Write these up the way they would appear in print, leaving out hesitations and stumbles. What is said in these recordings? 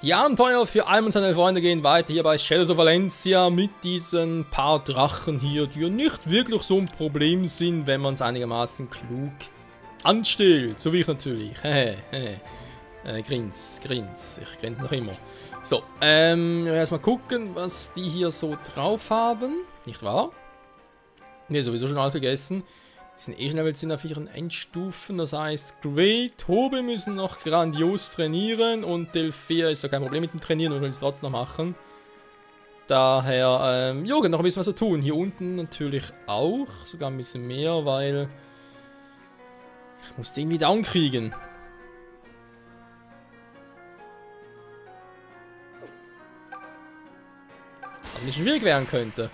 Die Abenteuer für Alm und seine Freunde gehen weiter hier bei Shadows of Valencia mit diesen paar Drachen hier, die nicht wirklich so ein Problem sind, wenn man es einigermaßen klug anstellt. So wie ich natürlich. Grins. Ich grinse noch immer. So, erstmal gucken, was die hier so drauf haben. Nicht wahr? Ne, sowieso schon alles vergessen. Die sind eh schon Level 10 auf ihren Endstufen. Das heißt, Great, Tobi müssen noch grandios trainieren und Delphia ist ja kein Problem mit dem Trainieren, wir wollen es trotzdem noch machen. Daher, jo, noch ein bisschen was zu tun. Hier unten natürlich auch, sogar ein bisschen mehr, weil ich muss den irgendwie down kriegen. Was ein bisschen schwierig werden könnte.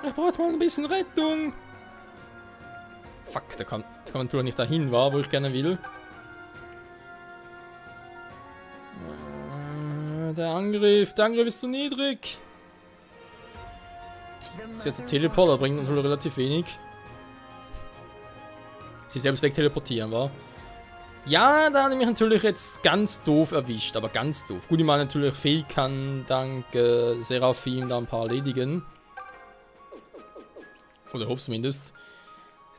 Ich brauche mal ein bisschen Rettung. Fuck, da kann man natürlich nicht dahin, wo ich gerne will. Der Angriff ist zu niedrig. Das ist jetzt der Teleporter, bringt natürlich relativ wenig. Sie selbst wegteleportieren, war. Ja, da habe ich mich natürlich jetzt ganz doof erwischt, aber ganz doof. Gut, ich meine natürlich, Fee kann dank Seraphim da ein paar erledigen. Oder hoffe zumindest.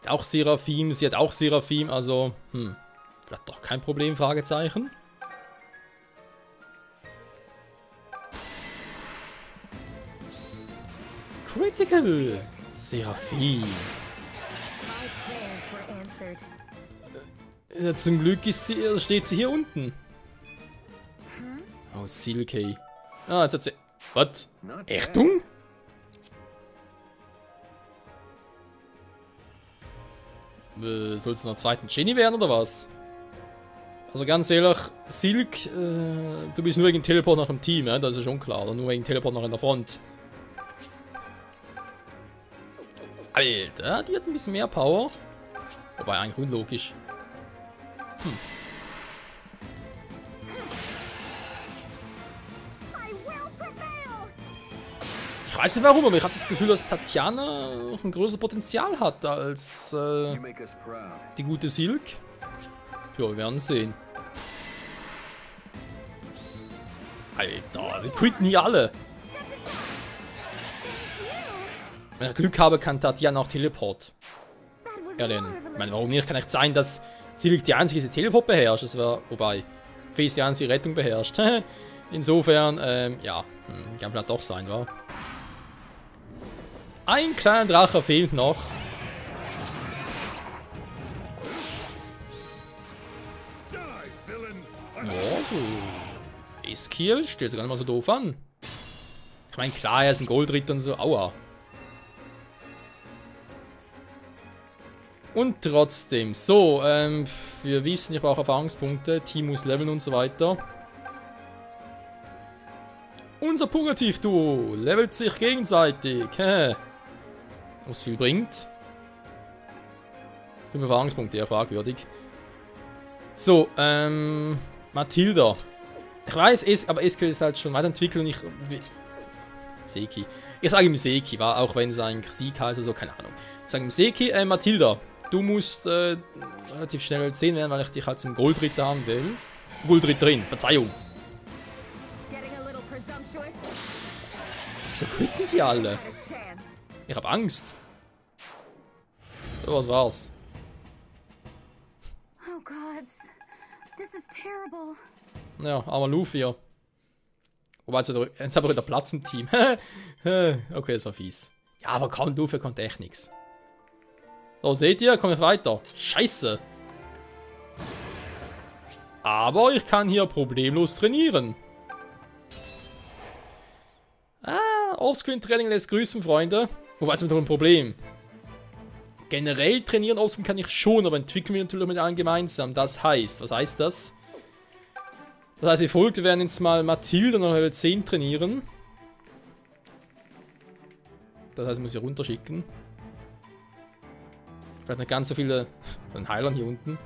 Hat auch Seraphim, sie hat auch Seraphim, also, vielleicht doch kein Problem, Fragezeichen. Critical! Seraphim. Ja, zum Glück steht sie hier unten. Oh, Silke. Ah, jetzt hat sie... Was? Ächtung? Soll es noch zweiten Jenny werden oder was? Also ganz ehrlich, Silk, du bist nur wegen Teleport noch im Team, ja? Das ist schon klar. Oder nur wegen Teleport noch in der Front. Alter, die hat ein bisschen mehr Power. Wobei eigentlich unlogisch. Ich weiß nicht warum, aber ich habe das Gefühl, dass Tatjana noch ein größeres Potenzial hat als die gute Silk. Ja, wir werden sehen. Alter, wir quitten nie alle. Wenn ich Glück habe, kann Tatjana auch Teleport. Ja, denn, ich meine, warum nicht? Kann echt sein, dass Silk die einzige ist, die Teleport beherrscht. Das wäre, wobei, Face die einzige Rettung beherrscht. Insofern, ja, kann vielleicht doch sein, wa? Ein kleiner Drache fehlt noch. Ja, so. Eskiel stellt sich gar nicht mal so doof an. Ich meine, klar, er ist ein Goldritter und so, aua. Und trotzdem, so, wir wissen, ich brauche Erfahrungspunkte, Team muss leveln und so weiter. Unser Purgativ-Duo levelt sich gegenseitig, was viel bringt. 5 Erfahrungspunkte, ja, fragwürdig. So, Mathilda. Ich weiß, aber Eskiel ist halt schon weiterentwickelt und ich... Seki. Ich sage ihm Seki, auch wenn es ein Sieg heißt oder so, keine Ahnung. Ich sage ihm Seki, Mathilda. Du musst relativ schnell 10 werden, weil ich dich halt zum Goldritter haben will. Goldritterin, Verzeihung. Wieso quitten die alle? Ich hab Angst. So, was war's? Oh Gott, this is terrible. Ja, armer Luffy. Wobei, jetzt haben wir wieder Platz im Team. Okay, das war fies. Ja, aber kaum Luffy konnte echt nichts. So, seht ihr? Komm jetzt weiter. Scheiße. Aber ich kann hier problemlos trainieren. Offscreen-Training lässt grüßen, Freunde. Wobei, es ist doch ein Problem. Generell trainieren Offscreen kann ich schon, aber entwickeln wir natürlich mit allen gemeinsam. Das heißt, was heißt das? Das heißt, wir folgt, wir werden jetzt mal Mathilda noch Level 10 trainieren. Das heißt, ich muss sie runterschicken. Vielleicht nicht ganz so viele von den Heilern hier unten.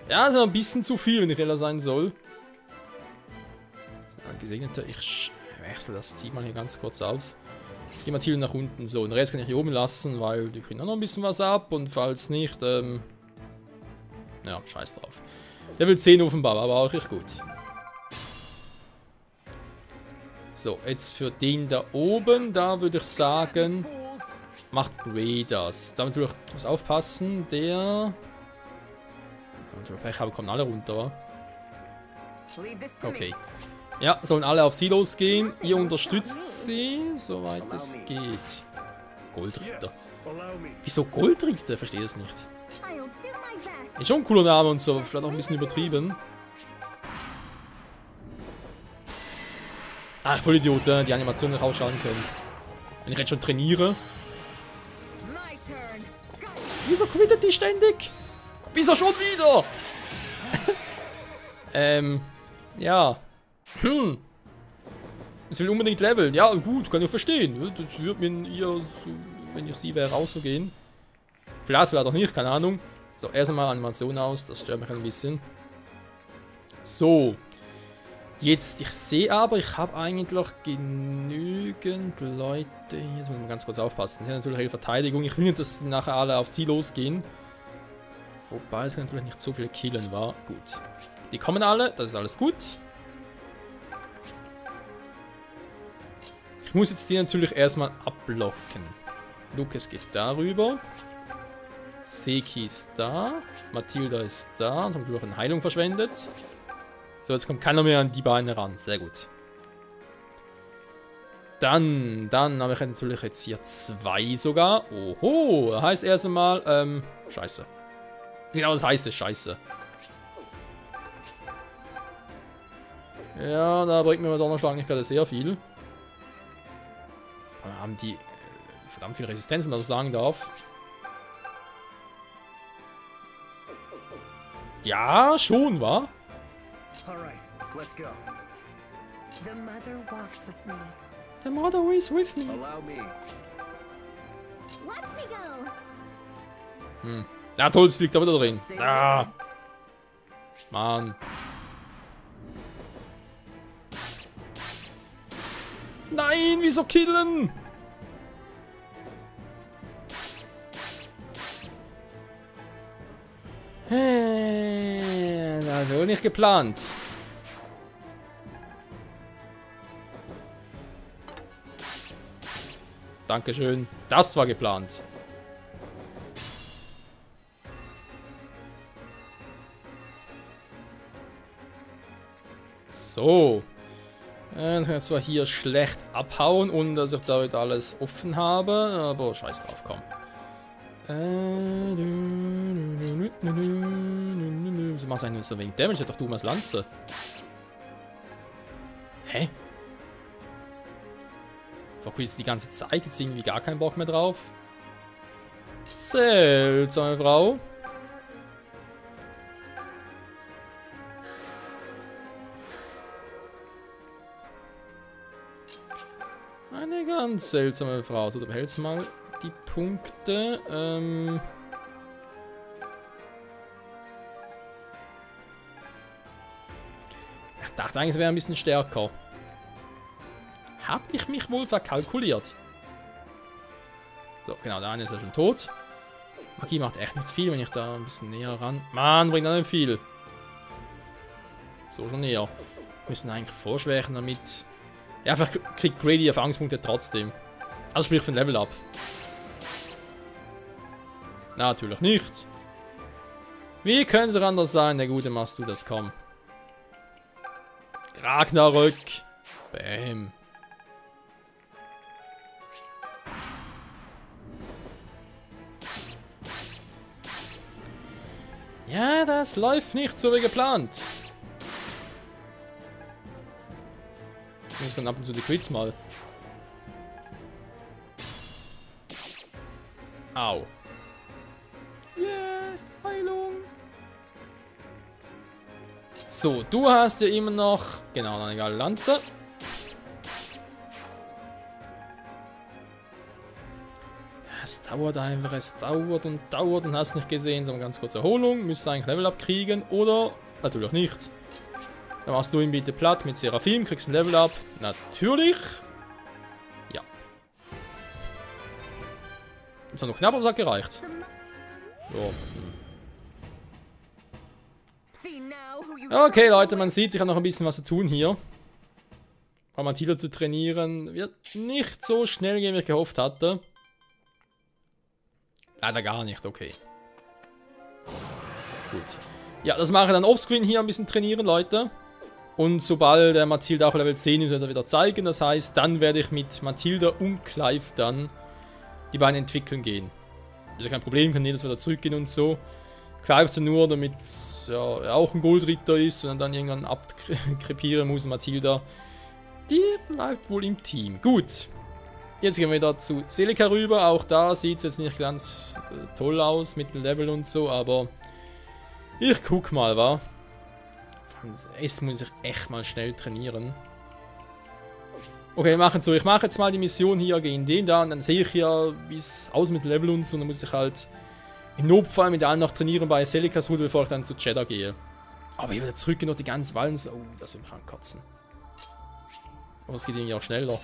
Ja, ist aber ein bisschen zu viel, wenn ich ehrlich sein soll. Gesegnete. Ich wechsle das Team mal hier ganz kurz aus. Die Mathilde nach unten. So, den Rest kann ich hier oben lassen, weil die kriegen auch noch ein bisschen was ab. Und falls nicht, ja, scheiß drauf. Level 10 offenbar, aber auch richtig gut. So, jetzt für den da oben, da würde ich sagen, macht Gray das. Da natürlich muss aufpassen, der... Und wenn wir Pech haben, kommen alle runter, wa? Okay. Ja, sollen alle auf sie losgehen. Ihr unterstützt sie, soweit es geht. Goldritter. Wieso Goldritter? Verstehe es nicht. Ist schon ein cooler Name und so, vielleicht auch ein bisschen übertrieben. Ach, voll Idiot, die Animation nicht ausschalten können. Wenn ich jetzt schon trainiere. Wieso quittet die ständig? Wieso schon wieder? Ja. Es will unbedingt leveln. Ja, gut, kann ich verstehen. Das würde mir wenn ihr sie wäre, auch so gehen. Vielleicht auch nicht, keine Ahnung. So, erst einmal Animation aus, das stört mich ein bisschen. So. Jetzt, ich sehe aber, ich habe eigentlich genügend Leute. Jetzt muss man ganz kurz aufpassen. Sie haben natürlich ihre Verteidigung. Ich will nicht, dass nachher alle auf sie losgehen. Wobei es natürlich nicht so viele killen war. Gut. Die kommen alle, das ist alles gut. Ich muss jetzt die natürlich erstmal abblocken. Lukas geht darüber. Seki ist da. Mathilda ist da. Jetzt haben wir eine Heilung verschwendet. So, jetzt kommt keiner mehr an die Beine ran. Sehr gut. Dann habe ich natürlich jetzt hier 2 sogar. Oho, das heißt erst einmal, scheiße. Genau, das heißt es, scheiße. Ja, da bringt mir Donnerschlag nicht gerade sehr viel. Haben die verdammt viel Resistenz, wenn man das sagen darf. Ja, schon, wa? Alright, let's go. The mother walks with me. The mother is with me. Allow me. Watch me go. Ja, toll, es liegt da wieder drin. Ah. Mann. Nein, wieso killen? Das war nicht geplant. Dankeschön. Das war geplant. So. Dann kann ich zwar hier schlecht abhauen, ohne dass ich damit alles offen habe, aber scheiß drauf, komm. Was machst du eigentlich so wegen Damage? Hätte doch du mal das Lanze. Hä? Verkühlt jetzt die ganze Zeit, jetzt irgendwie gar keinen Bock mehr drauf. Seltsame Frau. Eine ganz seltsame Frau. So, du behältst mal die Punkte. Ich dachte eigentlich, es wäre ein bisschen stärker. Hab ich mich wohl verkalkuliert? So, genau, der eine ist ja schon tot. Magie macht echt nicht viel, wenn ich da ein bisschen näher ran... Mann, bringt auch nicht viel. So, schon näher. Wir müssen eigentlich vorschwächen, damit... Ja, vielleicht kriegt Gray die Erfahrungspunkte trotzdem. Also sprich für ein Level up. Natürlich nicht. Wie können sie anders sein? Der Gute, machst du das, komm. Ragnarök. Bäm. Ja, das läuft nicht so wie geplant. Jetzt ab und zu die Quits mal. Au. Yeah, Heilung. So, du hast ja immer noch, genau, eine geile Lanze. Es dauert einfach, es dauert und dauert und hast nicht gesehen. So eine ganz kurze Erholung. Müsste eigentlich Level up kriegen oder natürlich nicht. Dann machst du ihn bitte platt mit Seraphim, kriegst ein Level Up. Natürlich. Ja. Ist noch knapp, aber es hat gereicht. So. Okay, Leute, man sieht, ich habe noch ein bisschen was zu tun hier. Aber Matilda zu trainieren wird nicht so schnell gehen, wie ich gehofft hatte. Leider gar nicht, okay. Gut. Ja, das mache ich dann offscreen hier ein bisschen trainieren, Leute. Und sobald der Matilda auch Level 10 ist, wird er wieder zeigen. Das heißt, dann werde ich mit Matilda und Clive dann die beiden entwickeln gehen. Ist ja kein Problem, kann jedes wieder zurückgehen und so. Clive zu nur, damit ja, er auch ein Goldritter ist und dann irgendwann abkrepieren muss. Matilda, die bleibt wohl im Team. Gut. Jetzt gehen wir wieder zu Celica rüber. Auch da sieht es jetzt nicht ganz toll aus mit dem Level und so, aber ich guck mal, wa? Es muss ich echt mal schnell trainieren. Okay, wir machen so. Ich mache jetzt mal die Mission hier gegen den da und dann sehe ich ja, wie es aus mit Level und so. Und dann muss ich halt im Notfall mit allen noch trainieren bei Celicas Route, bevor ich dann zu Cheddar gehe. Aber ich wieder zurück noch die ganzen Wallen. So, oh, das will mich ankotzen. Aber es geht irgendwie auch schneller.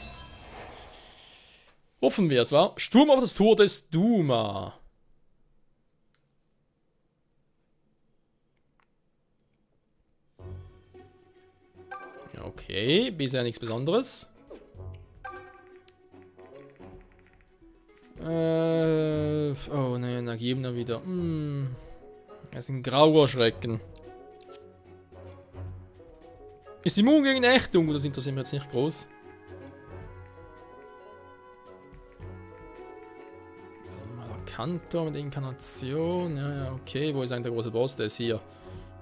Hoffen wir es, wa? Sturm auf das Tor des Duma. Okay, bisher nichts Besonderes. Oh ne, Energiebner wieder. Das ist ein grauer Schrecken. Ist immun gegen Ächtung? Das interessiert mich jetzt nicht groß. Kantor mit Inkarnation. Ja, okay. Wo ist eigentlich der große Boss? Der ist hier.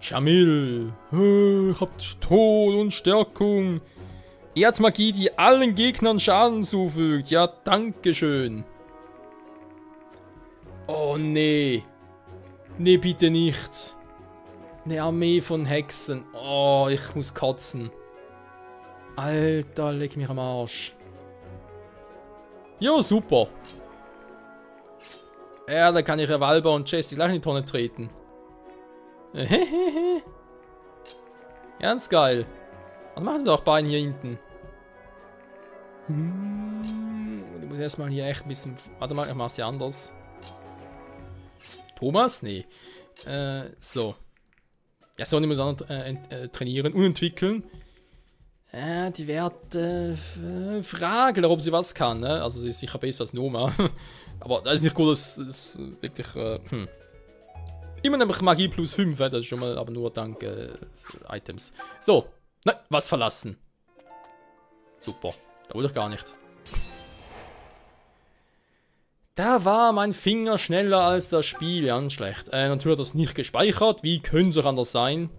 Jamil. Ich hab Tod und Stärkung. Erzmagie, die allen Gegnern Schaden zufügt. Ja, dankeschön. Oh, nee. Nee, bitte nicht. Eine Armee von Hexen. Oh, ich muss kotzen. Alter, leg mich am Arsch. Jo, super. Ja, da kann ich Revolver und Jesse gleich in die Tonne treten. Ganz geil. Was machen wir doch beiden hier hinten? Ich muss erstmal hier echt ein bisschen... Warte mal, ich mach's ja anders. Thomas? Nee. So. Ja, Sonny muss auch trainieren und entwickeln. Die Werte... Fragler, ob sie was kann, ne? Also sie ist sicher besser als Noma. Aber das ist nicht gut, das ist wirklich... Immer nämlich Magie plus 5, das ist schon mal, aber nur dank Items. So. Nein, was verlassen. Super. Da wollte ich gar nicht. Da war mein Finger schneller als das Spiel. Ganz schlecht. Natürlich hat das nicht gespeichert. Wie könnte es auch anders sein?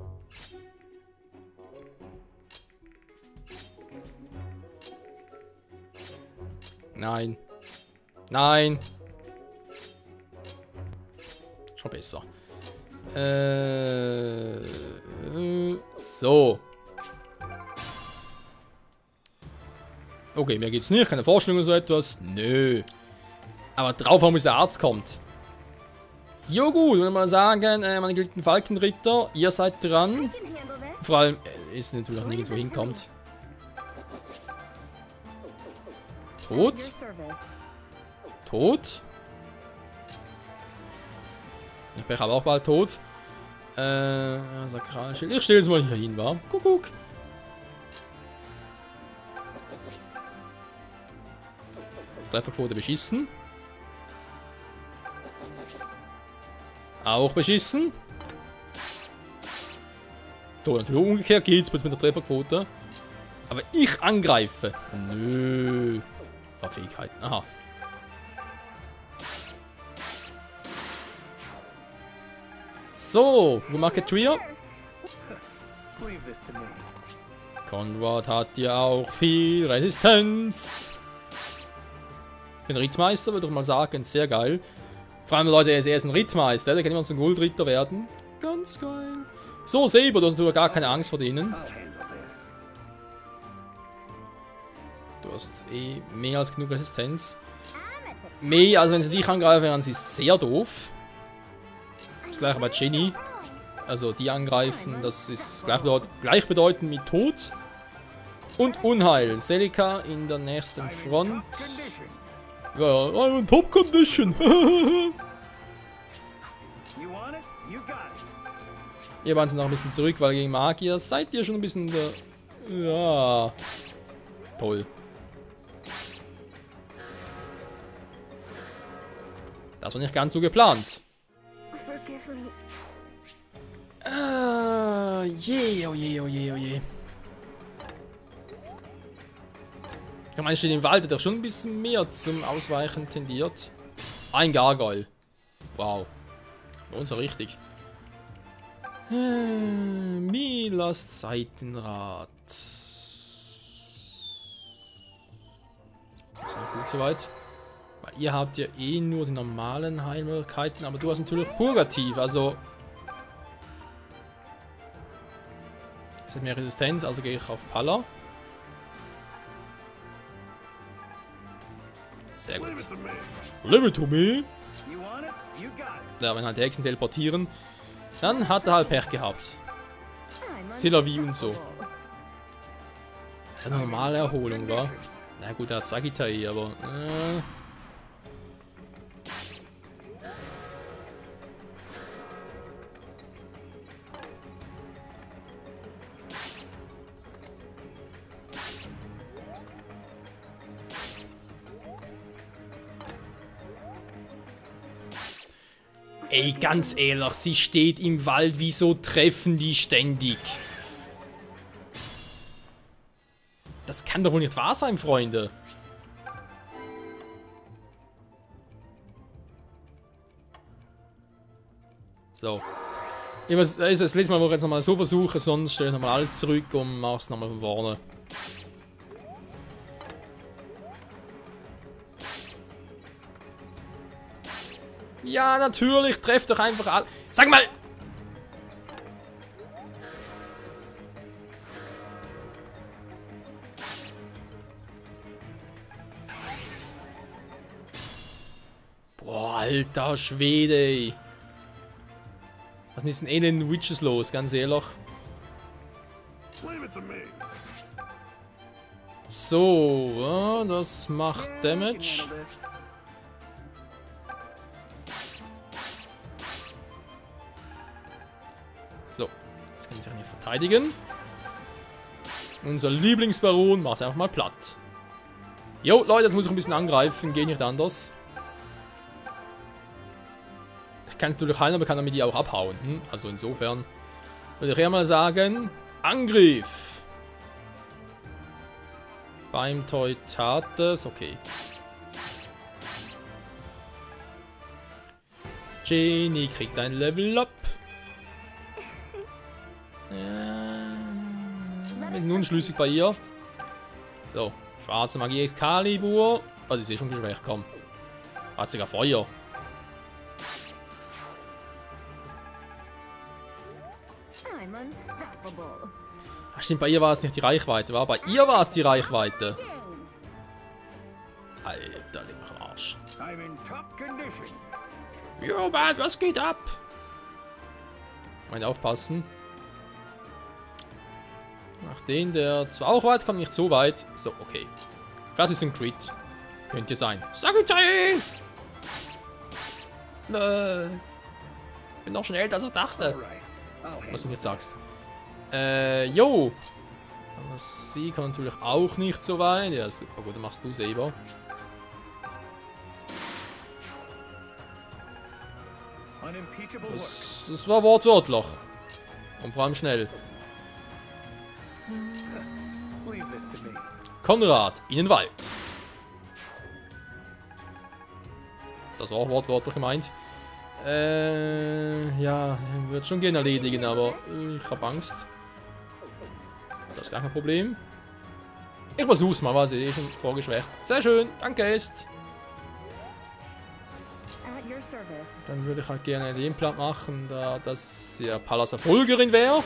Nein. Nein. Schon besser. So. Okay, mehr gibt's nicht. Keine Vorstellung oder so etwas. Nö. Aber drauf haben, bis der Arzt kommt. Jo gut, würde mal sagen, meine geliebten Falkenritter, ihr seid dran. Vor allem, ist natürlich auch nirgendwo hinkommt. Tot. Tot. Ich bin aber auch bald tot. Sakralschild. Ich stelle es mal hier hin, wa? Kuckuck. Trefferquote beschissen. Auch beschissen. So, natürlich umgekehrt geht's mit der Trefferquote. Aber ich angreife. Nö. Fähigkeiten. Aha. So, Market Trio. Konrad hat ja auch viel Resistenz. Für den Rittmeister würde ich mal sagen, sehr geil. Vor allem, Leute, er ist ein Rittmeister, der kann immer zum Goldritter werden. Ganz geil. So, Saber, du hast natürlich gar keine Angst vor denen. Du hast eh mehr als genug Resistenz. Mehr, also wenn sie dich angreifen, wären sie sehr doof. Das gleiche bei Jenny. Also die angreifen, das ist gleichbedeutend mit Tod und Unheil. Selika in der nächsten Front. Ja, I'm in top condition. Ihr waren noch ein bisschen zurück, weil gegen Magier seid ihr schon ein bisschen der... Ja. Toll. Das war nicht ganz so geplant. Forgive me. Je, oh je, oh je, oh je. Ich meine, steht im Wald, der schon ein bisschen mehr zum Ausweichen tendiert. Ein Gargoyle. Wow. Bei uns auch richtig. Milas Seitenrad. Ist auch gut soweit. Weil ihr habt ja eh nur die normalen Heilmöglichkeiten, aber du hast natürlich Purgativ, also... Es hat mehr Resistenz, also gehe ich auf Palla. Sehr gut. Leave it to me. Ja, wenn halt die Hexen teleportieren, dann hat er halt Pech gehabt. Silavi und so. Eine normale Erholung, wa? Na gut, er hat Sagitai, aber... Ey, ganz ehrlich, sie steht im Wald, wieso treffen die ständig? Das kann doch wohl nicht wahr sein, Freunde. So. Das letzte Mal, wo ich jetzt nochmal so versuche, sonst stelle ich nochmal alles zurück und mache es nochmal von vorne. Ja, natürlich, trefft doch einfach alle. Sag mal! Boah, alter Schwede, ey. Was ist mit diesen elenden Witches los, ganz ehrlich? So, ja, das macht Damage. So, jetzt kann ich sich nicht verteidigen. Unser Lieblingsbaron macht einfach mal platt. Jo, Leute, jetzt muss ich ein bisschen angreifen, geht nicht anders. Ich kann es natürlich heilen, aber kann damit die auch abhauen. Also insofern würde ich eher mal sagen, Angriff. Beim Teutates, okay. Jenny kriegt ein Level Up. Wir sind unschlüssig bei ihr. So, schwarze Magie Excalibur. Oh, die ist eh schon geschwächt, komm. Hat sogar Feuer. Ach stimmt, bei ihr war es nicht die Reichweite, war bei ihr war es die Reichweite. Alter, lieber Arsch. Jo, Mann, was geht ab? Mal aufpassen. Nach denen, der zwar auch weit kommt, nicht so weit. So, okay. Fertig sind Crit. Könnte sein. Sagitai! Bin noch schnell, als ich dachte. Was du mir jetzt sagst. Jo. Aber sie kann natürlich auch nicht so weit. Ja, super gut, dann machst du selber. Das war wortwörtlich. Und vor allem schnell. Konrad, in den Wald. Das war auch wortwörtlich gemeint. Ja, wird schon gehen erledigen, aber ich habe Angst. Das ist gar kein Problem. Ich versuch's mal, war sie eh schon vorgeschwächt. Sehr schön, danke ist. Dann würde ich halt gerne den Plan machen, da das ja Pallas Erfolgerin wäre.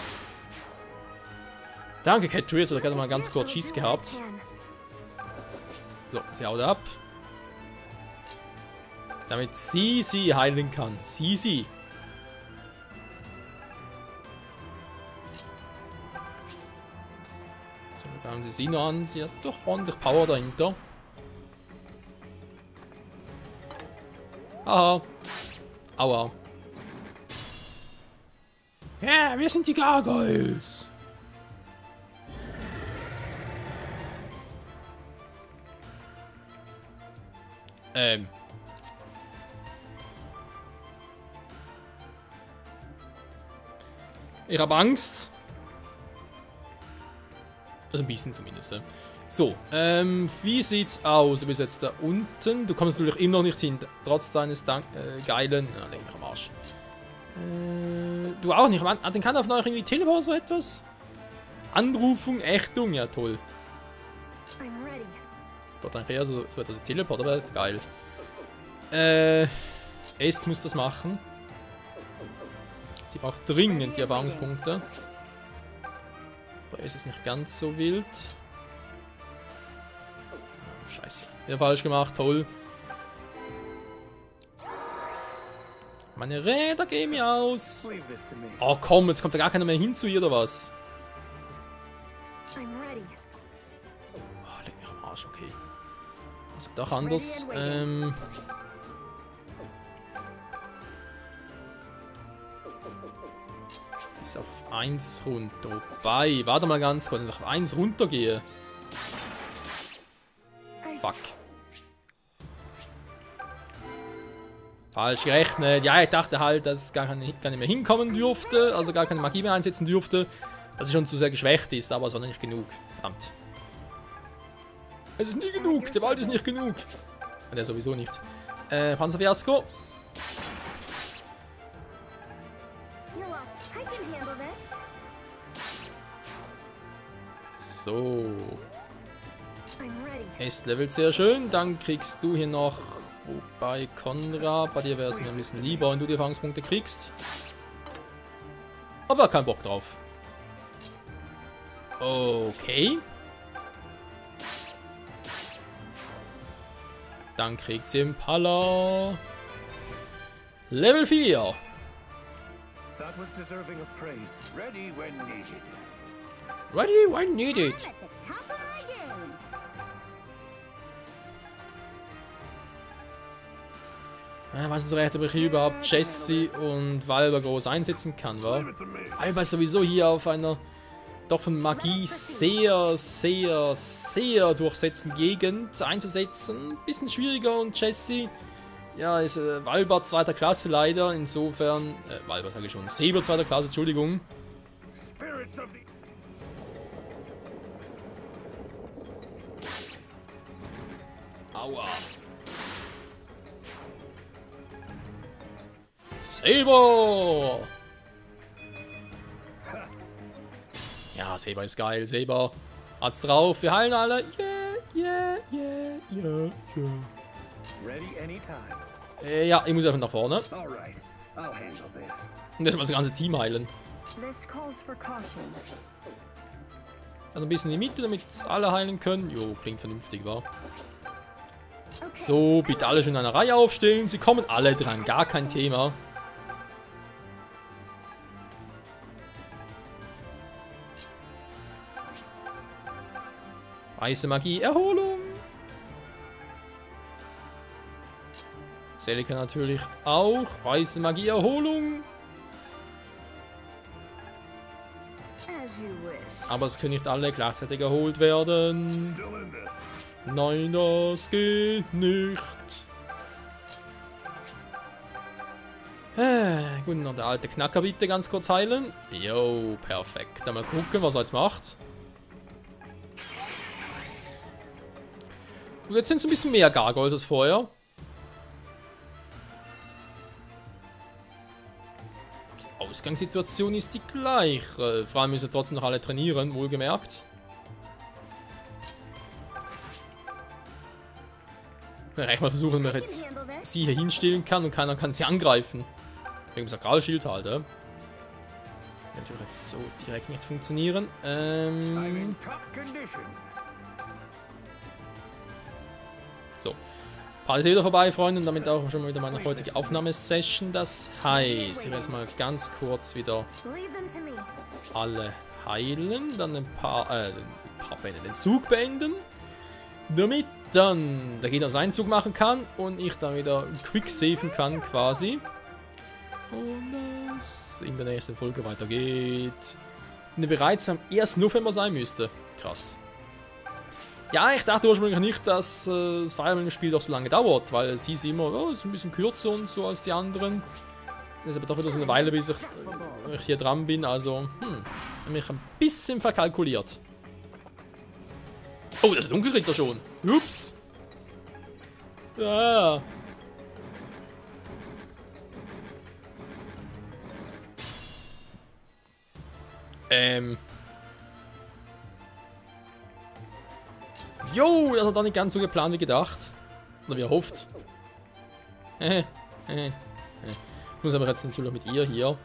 Danke, Catry, jetzt hat er gerade mal ganz kurz Schieß gehabt. So, sie haut ab. Damit sie heilen kann. Sie. Schauen Sie sie noch an. Sie hat doch ordentlich Power dahinter. Aha. Aua. Ja, wir sind die Gargoyles. Ich habe Angst. Also ein bisschen zumindest. So, wie sieht's aus? Du bist jetzt da unten. Du kommst natürlich immer noch nicht hin, trotz deines geilen... Na, leg mich am Arsch. Du auch nicht. Den kann auf noch irgendwie Teleport so etwas? Anrufung, Ächtung, ja toll. I'm ready. Ich wollte eigentlich eher so etwas Teleport, aber das ist geil. Est muss das machen. Sie braucht dringend die Erfahrungspunkte. Aber ist es nicht ganz so wild. Oh, scheiße. Wieder falsch gemacht, toll. Meine Räder gehen mir aus. Oh komm, jetzt kommt da gar keiner mehr hin zu ihr oder was? I'm ready. Oh, leg mich am Arsch, okay. Das ist doch anders. Ist auf 1 runter. Wobei, warte mal ganz kurz, wenn ich auf 1 runtergehe. Fuck. Falsch gerechnet. Ja, ich dachte halt, dass es gar nicht mehr hinkommen dürfte, also gar keine Magie mehr einsetzen dürfte, dass es schon zu sehr geschwächt ist, aber es war noch nicht genug. Verdammt. Es ist nie genug, der Wald ist nicht genug. Ja, der sowieso nicht. Panzerfiasko. So. Est levelt sehr schön. Dann kriegst du hier noch... Wobei, Konrad, bei dir wäre es mir ein bisschen lieber, wenn du die Erfahrungspunkte kriegst. Aber kein Bock drauf. Okay. Dann kriegt sie Impala. Level 4. That was deserving of praise. Ready when needed. Ready when needed. Was ist so recht, ob ich hier überhaupt Jesse und Valba groß einsetzen kann, wa? Valba ist sowieso hier auf einer doch von Magie sehr durchsetzten Gegend einzusetzen. Bisschen schwieriger und Jesse, ja, ist Valba 2. Klasse leider, insofern, Valba sage ich schon, Saber 2. Klasse, Entschuldigung. Aua. Saber! Ja, Saber ist geil. Saber hat's drauf. Wir heilen alle. Yeah. Ja, ich muss einfach nach vorne. Und erstmal das ganze Team heilen. Dann ein bisschen in die Mitte, damit alle heilen können. Jo, klingt vernünftig, wa? So, bitte alle schon in einer Reihe aufstellen. Sie kommen alle dran, gar kein Thema. Weiße Magie, Erholung. Selika natürlich auch. Weiße Magie, Erholung. Aber es können nicht alle gleichzeitig erholt werden. Nein, das geht nicht. Gut, noch der alte Knacker bitte ganz kurz heilen. Jo, perfekt. Dann mal gucken, was er jetzt macht. Und jetzt sind es ein bisschen mehr Gargoyles als vorher. Die Ausgangssituation ist die gleiche. Vor allem müssen wir trotzdem noch alle trainieren, wohlgemerkt. Vielleicht mal versuchen, ob ich jetzt sie hier hinstellen kann und keiner kann sie angreifen. Wegen dem Sakralschild halt, ja. Natürlich jetzt so direkt nicht funktionieren. So. Part ist wieder vorbei, Freunde, und damit auch schon mal wieder meine heutige Aufnahmesession. Das heißt, ich werde jetzt mal ganz kurz wieder alle heilen, dann ein paar Bände den Zug beenden, damit dann der Gegner seinen Zug machen kann und ich dann wieder quicksaven kann quasi. Und es in der nächsten Folge weitergeht. Und bereits am 1. November sein müsste. Krass. Ja, ich dachte ursprünglich nicht, dass das Fire Emblem-Spiel doch so lange dauert, weil es hieß immer, oh, es ist ein bisschen kürzer und so als die anderen. Das ist aber doch wieder so eine Weile, bis ich hier dran bin, also, habe mich ein bisschen verkalkuliert. Oh, das ist der Dunkelritter schon. Ups. Ja. Jo, das hat doch nicht ganz so geplant wie gedacht. Oder wie erhofft. Ich muss aber jetzt natürlich mit ihr hier.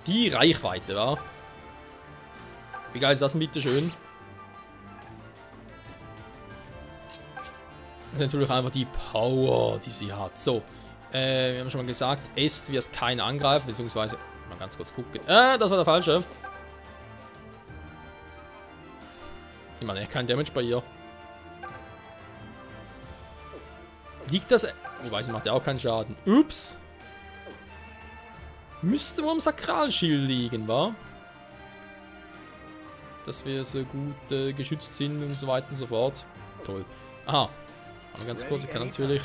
Die Reichweite, wa? Wie geil ist das denn bitte schön? Das ist natürlich einfach die Power, die sie hat. So, wir haben schon mal gesagt, Est wird keinen angreifen, beziehungsweise, mal ganz kurz gucken. Das war der falsche. Ich meine, kein Damage bei ihr. Liegt das... Wobei, sie macht ja auch keinen Schaden. Ups. Müsste wohl am Sakralschild liegen, wa? Dass wir so gut geschützt sind und so weiter und so fort. Toll. Aha. Aber ganz kurz, ich kann natürlich...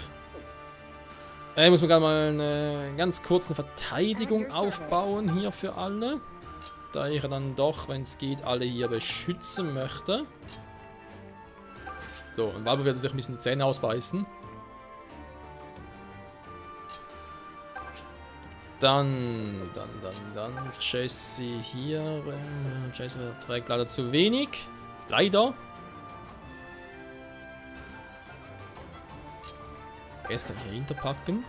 Ich muss mir gerade mal eine ganz kurze Verteidigung aufbauen hier für alle. Da ich dann doch, wenn es geht, alle hier beschützen möchte. So, und Valbo wird sich ein bisschen die Zähne ausbeißen. Dann Jesse hier. Jesse trägt leider zu wenig. Leider. Jetzt kann ich hier hinterpacken.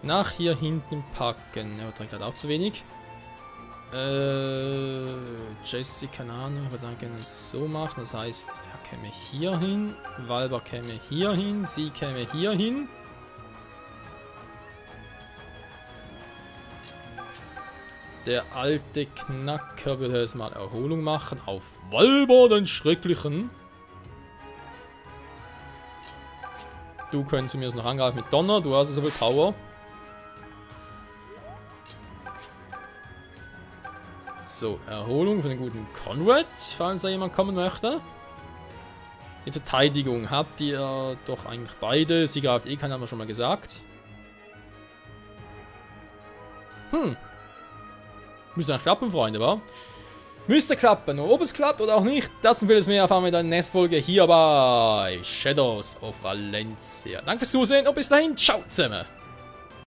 Nach hier hinten packen. Er trägt halt auch zu wenig. Jesse, keine Ahnung, ich würde dann gerne so machen. Das heißt, er käme hier hin. Valba käme hier hin. Sie käme hier hin. Der alte Knacker würde jetzt mal Erholung machen auf Valba, den Schrecklichen. Du könntest mir jetzt noch angreifen mit Donner, du hast so viel Power. So, Erholung für den guten Conrad, falls da jemand kommen möchte. Die Verteidigung habt ihr doch eigentlich beide. Sie greift eh keinen, haben wir schon mal gesagt. Müsste eigentlich klappen, Freunde, wa? Müsste klappen. Und ob es klappt oder auch nicht, das und vieles mehr erfahren wir in der nächsten Folge hier bei Shadows of Valencia. Danke fürs Zusehen und bis dahin. Ciao zusammen.